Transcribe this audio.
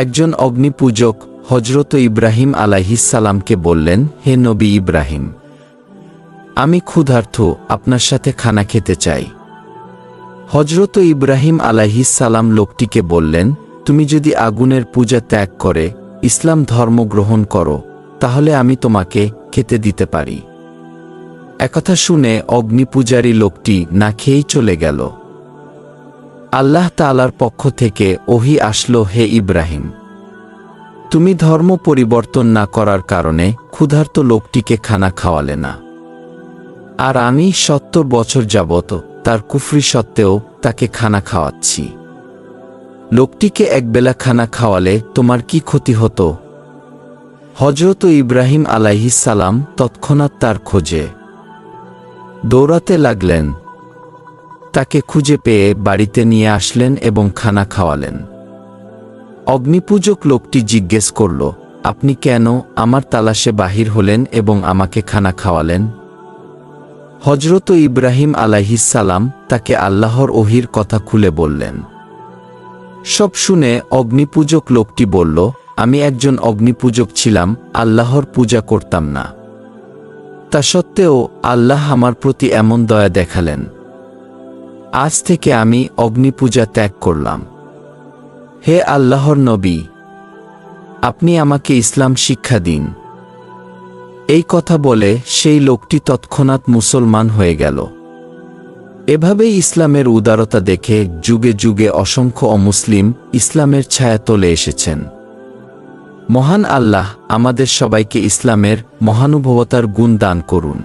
একজন অগ্নিপূজক হযরত ইব্রাহিম আলাইহিস সালামকে বললেন, হে নবী ইব্রাহিম, আমি ক্ষুধার্ত, আপনার সাথে খানা খেতে চাই। হযরত ইব্রাহিম আলাইহিস সালাম লোকটিকে বললেন, তুমি যদি আগুনের পূজা ত্যাগ করে ইসলাম ধর্ম গ্রহণ করো, তাহলে আমি তোমাকে খেতে দিতে পারি। একথা শুনে অগ্নিপূজারী লোকটি না খেয়েই চলে গেল। আল্লাহ তাআলার পক্ষ থেকে ওহী আসলো, হে ইব্রাহিম, তুমি ধর্ম পরিবর্তন না করার কারণে ক্ষুধার্ত লোকটিকে খানা খাওয়ালে না, আর আমি ৭০ বছর যাবত তার কুফরি সত্ত্বেও তাকে খানা খাওয়াচ্ছি। লোকটিকে একবেলা খানা খাওয়ালে তোমার কি ক্ষতি হতো? হযরত ইব্রাহিম আলাইহিস সালাম তৎক্ষণাৎ তার খোঁজে দৌড়াতে লাগলেন। তাকে খুঁজে পেয়ে বাড়িতে নিয়ে আসলেন এবং খানা খাওয়ালেন। অগ্নিপূজক লোকটি জিজ্ঞেস করল, আপনি কেন আমার তালাশে বাহির হলেন এবং আমাকে খানা খাওয়ালেন? হযরত ইব্রাহিম আলাইহিস সালাম তাকে আল্লাহর ওহীর কথা খুলে বললেন। সব শুনে অগ্নিপূজক লোকটি বলল, আমি একজন অগ্নিপূজক ছিলাম, আল্লাহর পূজা করতাম না। তা সত্ত্বেও আল্লাহ আমার প্রতি এমন দয়া দেখালেন, আজ থেকে আমি অগ্নিপূজা ত্যাগ করলাম। হে আল্লাহর নবী, আপনি আমাকে ইসলাম শিক্ষা দিন। এই কথা বলে সেই লোকটি তৎক্ষণাৎ মুসলমান হয়ে গেল। এভাবেই ইসলামের উদারতা দেখে যুগে যুগে অসংখ্য অমুসলিম ইসলামের ছায়া তলে এসেছেন। মহান আল্লাহ আমাদের সবাইকে ইসলামের মহানুভবতার গুণ দান করুন।